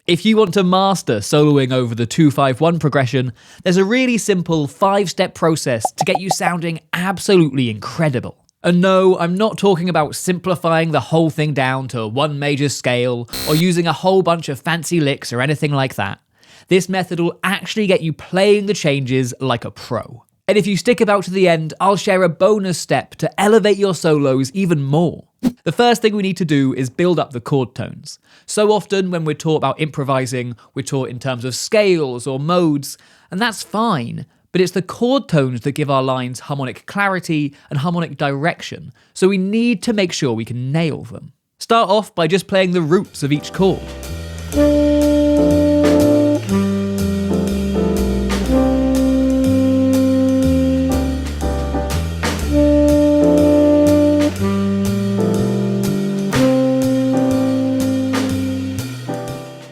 If you want to master soloing over the 2-5-1 progression, there's a really simple 5-step process to get you sounding absolutely incredible. And no, I'm not talking about simplifying the whole thing down to one major scale or using a whole bunch of fancy licks or anything like that. This method will actually get you playing the changes like a pro. And if you stick about to the end, I'll share a bonus step to elevate your solos even more. The first thing we need to do is build up the chord tones. So often when we're taught about improvising, we're taught in terms of scales or modes, and that's fine, but it's the chord tones that give our lines harmonic clarity and harmonic direction, so we need to make sure we can nail them. Start off by just playing the roots of each chord.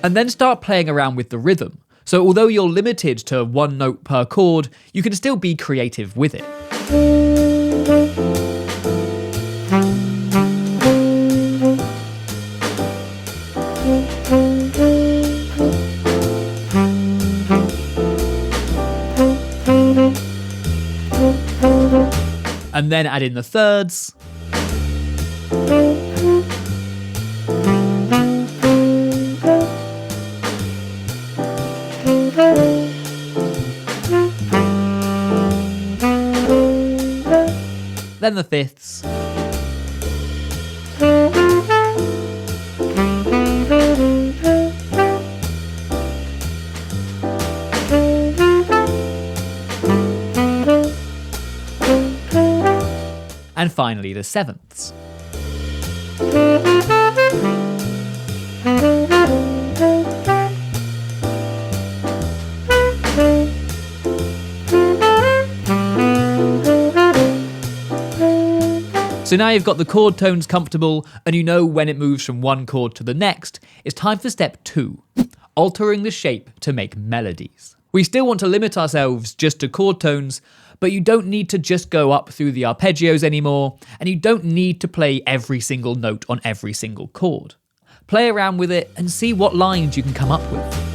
And then start playing around with the rhythm. So although you're limited to one note per chord, you can still be creative with it. And then add in the thirds. Then the fifths. And finally the sevenths. So now you've got the chord tones comfortable and you know when it moves from one chord to the next, it's time for step 2, altering the shape to make melodies. We still want to limit ourselves just to chord tones, but you don't need to just go up through the arpeggios anymore, and you don't need to play every single note on every single chord. Play around with it and see what lines you can come up with.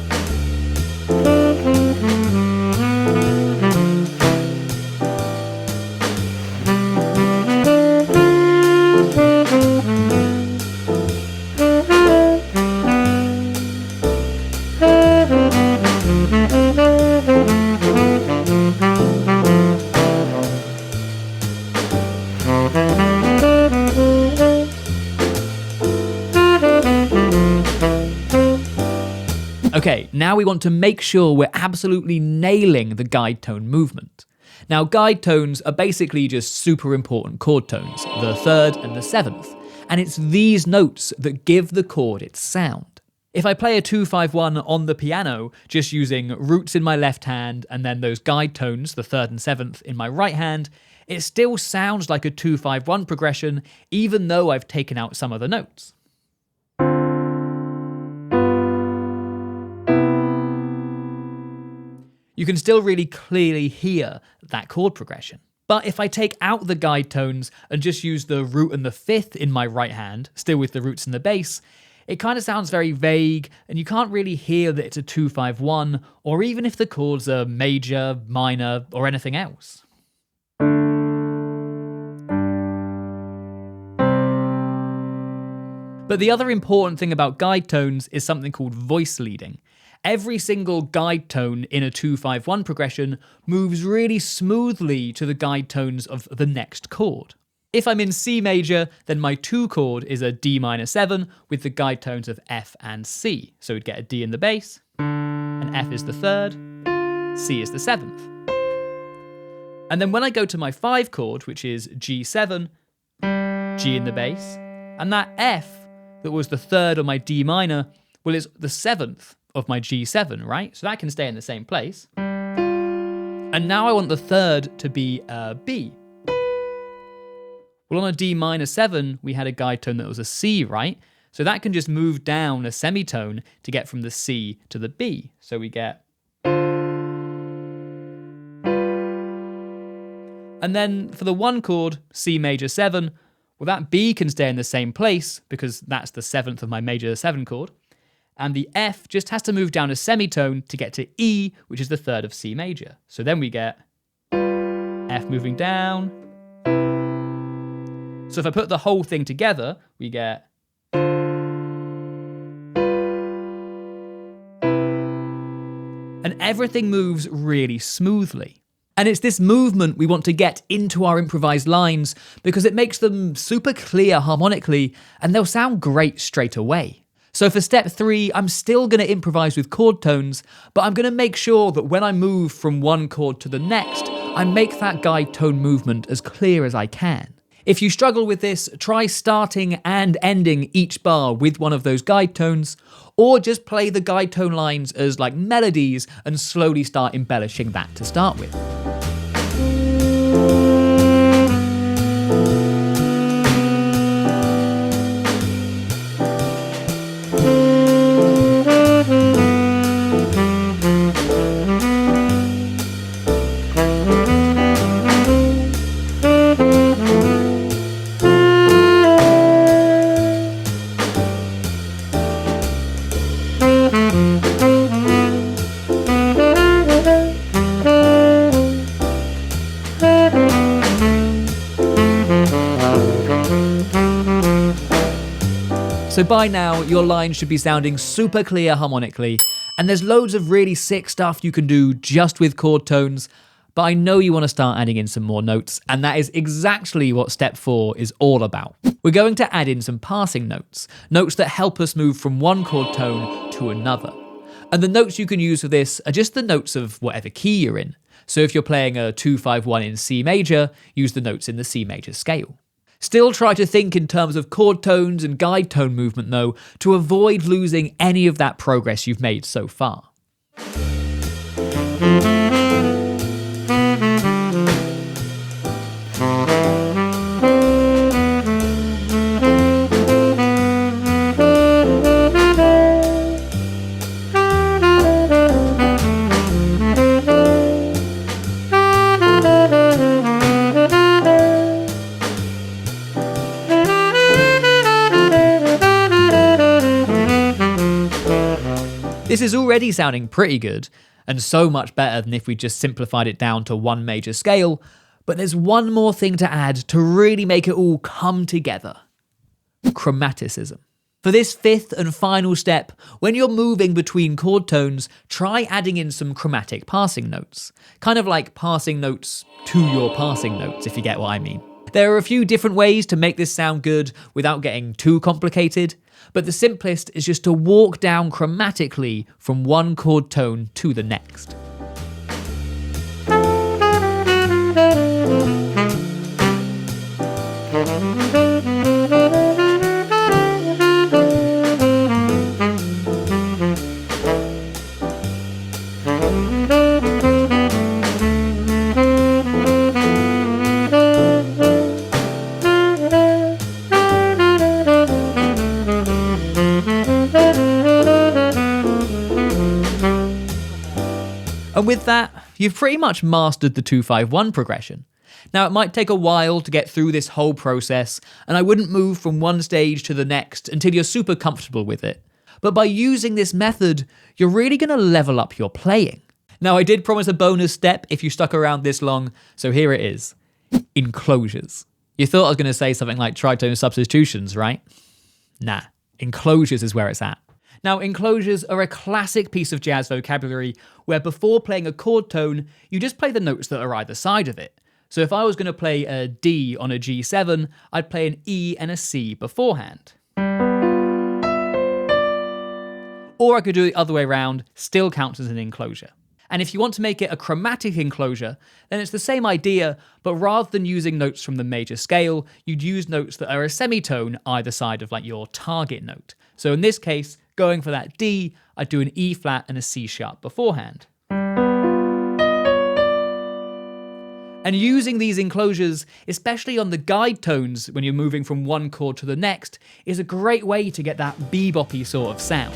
Okay, now we want to make sure we're absolutely nailing the guide tone movement. Now, guide tones are basically just super important chord tones, the 3rd and the 7th, and it's these notes that give the chord its sound. If I play a 2-5-1 on the piano, just using roots in my left hand and then those guide tones, the 3rd and 7th, in my right hand, it still sounds like a 2-5-1 progression, even though I've taken out some of the notes. You can still really clearly hear that chord progression. But if I take out the guide tones and just use the root and the 5th in my right hand, still with the roots and the bass, it kind of sounds very vague and you can't really hear that it's a 2-5-1 or even if the chords are major, minor, or anything else. But the other important thing about guide tones is something called voice leading. Every single guide tone in a 2-5-1 progression moves really smoothly to the guide tones of the next chord. If I'm in C major, then my 2 chord is a D minor 7 with the guide tones of F and C. So we'd get a D in the bass, and F is the 3rd, C is the 7th. And then when I go to my 5 chord, which is G7, G in the bass, and that F that was the 3rd on my D minor, well, it's the 7th of my G7, right? So that can stay in the same place. And now I want the 3rd to be a B. Well, on a D minor 7, we had a guide tone that was a C, right? So that can just move down a semitone to get from the C to the B. So we get... And then for the 1 chord, C major 7, well, that B can stay in the same place because that's the 7th of my major 7 chord. and the F just has to move down a semitone to get to E, which is the third of C major. So then we get F moving down. So if I put the whole thing together, we get and everything moves really smoothly. And it's this movement we want to get into our improvised lines because it makes them super clear harmonically and they'll sound great straight away. So for step 3, I'm still going to improvise with chord tones, but I'm going to make sure that when I move from one chord to the next, I make that guide tone movement as clear as I can. If you struggle with this, try starting and ending each bar with one of those guide tones, or just play the guide tone lines as like melodies and slowly start embellishing that to start with. So by now, your line should be sounding super clear harmonically, and there's loads of really sick stuff you can do just with chord tones, but I know you want to start adding in some more notes, and that is exactly what step 4 is all about. We're going to add in some passing notes, notes that help us move from one chord tone to another. And the notes you can use for this are just the notes of whatever key you're in. So if you're playing a 2-5-1 in C major, use the notes in the C major scale. Still try to think in terms of chord tones and guide tone movement though, to avoid losing any of that progress you've made so far. This is already sounding pretty good, and so much better than if we just simplified it down to one major scale, but there's one more thing to add to really make it all come together. Chromaticism. For this 5th and final step, when you're moving between chord tones, try adding in some chromatic passing notes. Kind of like passing notes to your passing notes, if you get what I mean. There are a few different ways to make this sound good without getting too complicated, but the simplest is just to walk down chromatically from one chord tone to the next. And with that, you've pretty much mastered the 2-5-1 progression. Now, it might take a while to get through this whole process, and I wouldn't move from one stage to the next until you're super comfortable with it. But by using this method, you're really going to level up your playing. Now, I did promise a bonus step if you stuck around this long, so here it is. Enclosures. You thought I was going to say something like tritone substitutions, right? Nah, enclosures is where it's at. Now, enclosures are a classic piece of jazz vocabulary where before playing a chord tone, you just play the notes that are either side of it. So if I was going to play a D on a G7, I'd play an E and a C beforehand. Or I could do it the other way around, still counts as an enclosure. And if you want to make it a chromatic enclosure, then it's the same idea, but rather than using notes from the major scale, you'd use notes that are a semitone either side of like your target note. So in this case, going for that D, I'd do an E flat and a C sharp beforehand. And using these enclosures, especially on the guide tones when you're moving from one chord to the next, is a great way to get that beboppy sort of sound.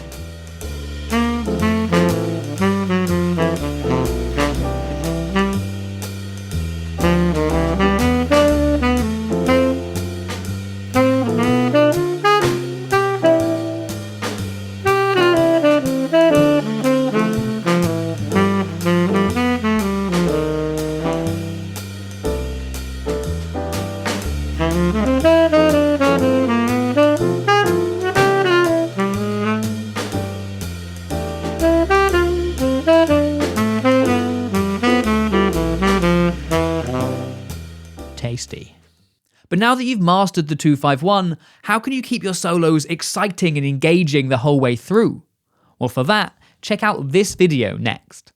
Tasty. But now that you've mastered the 251, how can you keep your solos exciting and engaging the whole way through? Well, for that, check out this video next.